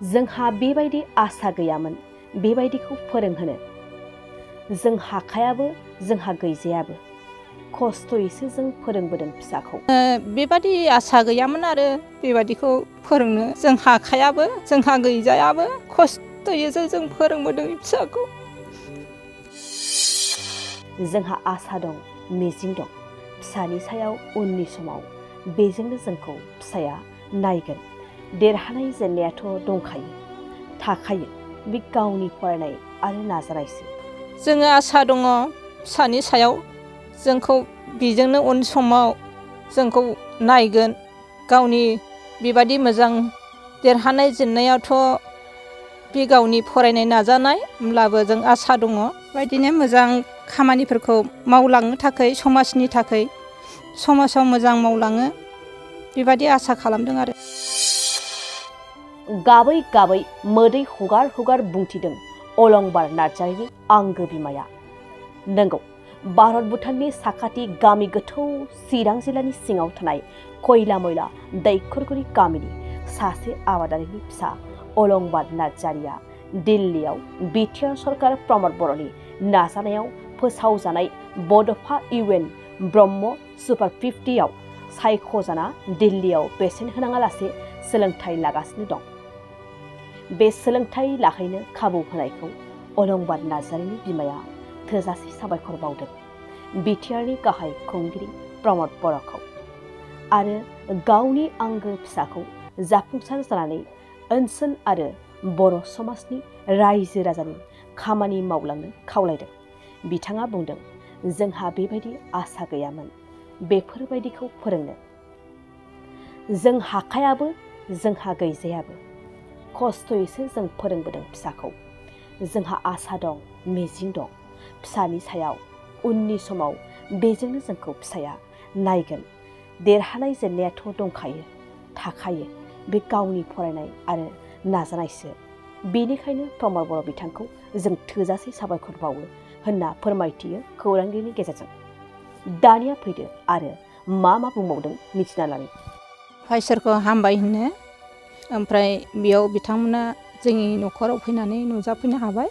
जोंहा बेबायदि आसा गैयामोन बेबायदिखौ फोरोंहोनो। जों हाखायाबो जोंहा गैजायाबो खस्थ'यैसो जों फोरोंबोदों फिसाखौ। बेबादि आसा गैयामोन आरो बेबादिखौ फोरोंनो। जों हाखायाबो जोंहा गैजायाबो खस्थ'यैसो जों फोरोंबोदों फिसाखौ। जोंहा आसा दं, मिजिं दं फिसानि सायाव उननि समाव बेजोंनो जोंखौ फिसाया नायगोन। देरहानाय जेननायाथ' दंखायो, थाखायो, बे गावनि फरायनाय आरो नाजानायसो। जोङो आसा दङ फिसानि सायाव, जोंखौ बेजोंनो उन समाव जोंखौ नायगोन। गावनि बेबादि मोजां देरहानाय जेननायावथ' बे गावनि फरायनाय नाजानाय, होमब्लाबो जों आसा दङ बेबायदिनो मोजां खामानिफोरखौ मावलांनो थाखाय, समाजनि थाखाय समाजाव मोजां मावलाङो बेबादि आसा खालामदों आरो। गाबै गाबै मोदै हुगार हुगार बुंथिदों अलंबार नार्जारिनि आंगो बिमाया। नंगौ, भारत भुटाननि साखाथि गामि गोथौ चिरां जिल्लानि सिङाव थानाय खयला मैला दैखरगुरि गामिनि सासे आबादारिनि फिसा अलंबार नार्जारिया दिल्लीयाव बिटिआर सरकार प्रमद बर'नि नाजानायाव फोसावजानाय बड'फा इउएन ब्रह्म सुपार 50 सायख'जाना दिल्लीयाव बेसेन होनाङालासे सोलोंथाइ लागासिनो दं। बे सोलोंथाइ लाहैनो खाबु होनायखौ अलंबार नार्जारिनि बिमाया थोजासे साबायखर बावदों बिटिआरनि गाहाय खुंगिरि प्रमद बर'खौ आरो गावनि आंगो फिसाखौ जाफुंसार जानानै ओनसोल आरो बर' समाजनि रायजो राजानि खामानि मावलांनो खावलायदों। बिथाङा बुंदों, जोंहा बेबायदि आसा गैयामोन बेफोरबायदिखौ फोरोंनो। जों हाखायाबो जोंहा गैजायाबो खस्थ'यैसो जों फोरोंबोदों फिसाखौ। जोंहा आसा दं, मिजिं दं फिसानि सायाव उननि समाव बेजोंनो जोंखौ फिसाया नायगोन। देरहानाय जेननायाथ' दंखायो, थाखायो, बे गावनि फरायनाय आरो नाजानायसो। बेनिखायनो प्रमद बर' बिथांखौ जों थोजासे साबायखर बावो होनना फोरमायथियो खौरांगिरिनि गेजेरजों। दानिया फैदो आरो मा बुंबावदों मिथिना लानि। इसोरखौ हामबाय होनो। ओमफ्राय बेयाव बिथांमोना जोंनि न'खराव फैनानै नुजाफैनो हाबाय,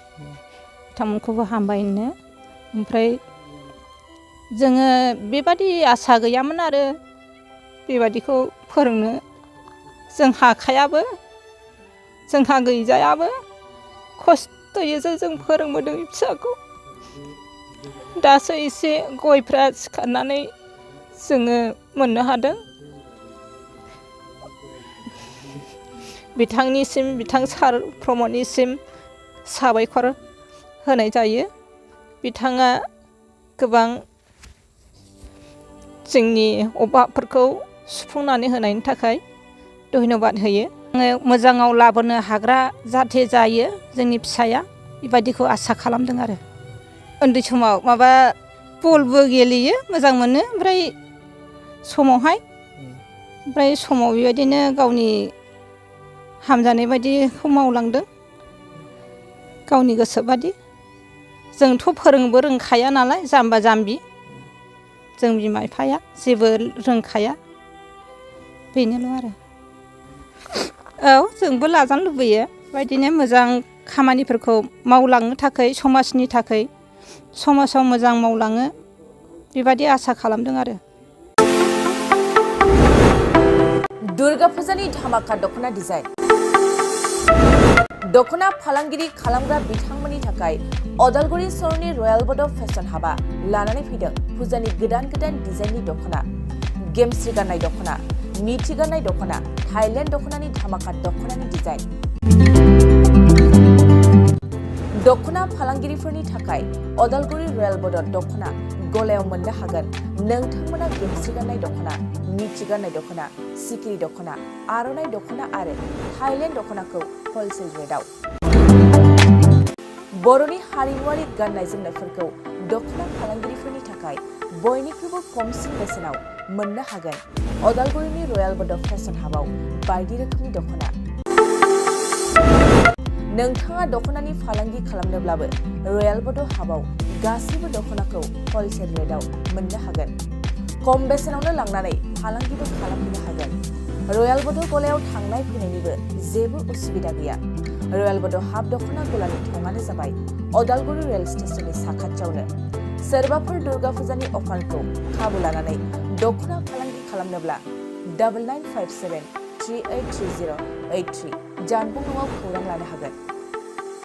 बिथांमोनखौबो हामबाय होनो। ओमफ्राय जोङो बेबादि आसा गैयामोन आरो बेबादिखौ फोरोंनो। जों हाखायाबो जोंहा गैजायाबो खस्थ'यैसो जों फोरोंबोदों फिसाखौ। दासो एसे गयफ्रा सिखारनानै जोङो मोननो हादों। बिथांनिसिम, बिथां सार प्रमदनिसिम साबायखर होनाय जायो। बिथाङा गोबां जोंनि अभाबफोरखौ सुफुंनानै होनायनि थाखाय धन्यबाद होयो। आङो मोजाङाव लाबोनो हाग्रा जाहाथे जायो जोंनि फिसाया, बेबायदिखौ आसा खालामदों आरो। उन्दै समाव माबा बलबो गेलेयो, मोजां मोनो। ओमफ्राय समाव बेबायदिनो गावनि हामजानाय बायदिखौ मावलांदों गावनि गोसो बादि। जोंथ' फोरोंबो रोंखाया नालाय, जाम्बा जाम्बि जों बिमा बिफाया जेबो रोंखाया, बेनोल' आरो। औ, जोंबो लाजानो लुबैयो बेबायदिनो मोजां खामानिफोरखौ मावलांनो थाखाय, समाजनि थाखाय समाजाव मोजां मावलाङो बेबायदि आसा खालामदों आरो। दुर्गा फुजानि धामाका दख'ना डिजाइन। दख'ना फालांगिरि खालामग्रा बिथांमोननि थाखाय अदालगुरि सहरनि रयेल बड' फेशन हाबा लानानै फैदों फुजानि गोदान गोदान डिजाइननि दख'ना, गेमस्रि गाननाय दख'ना, मिथि गाननाय दख'ना, थाइलेण्ड दख'नानि धामाका दख'नानि डिजाइन। दख'ना फालांगिरिफोरनि थाखाय अदालगुरि रयेल बड' दख'ना गलायाव मोननो हागोन। नोंथांमोना गेमस्रि गाननाय दख'ना, मिथि गाननाय दख'ना, सिखिरि दख'ना, आर'नाइ दख'ना आरो थाइलेण्ड दख'नाखौ हलसेल रेटआव। बर'नि हारिमुआरि गाननाय जोमनायफोरखौ दख'ना फालांगिरिफोरनि थाखाय बयनिख्रुइबो खमसिन बेसेनाव मोननो हागोन अदालगुरिनि रयेल बड' फेशन हाबाव बायदि रोखोमनि दख'ना। नोंथाङा दख'नानि फालांगि खालामनोब्लाबो रयेल बड' हाबाव गासैबो दख'नाखौ हलसेल रेटआव मोननो हागोन। खम बेसेनावनो लांनानै फालांगिबो खालामनो हागोन। रयेल बड' गलायाव थांनाय फैनायनिबो जेबो उसुबिदा गैया। रयेल बड' हाफ दख'ना गलानि थंआनो जाबाय अदालगुरि रेल स्टेशननि साखाथियावनो। सोरबाफोर दुर्गा फुजानि अफारखौ खाबु लानानै दख'ना फालांगि खालामनोब्ला 9957383083 जानबुं न'आव खौरां लानो हागोन।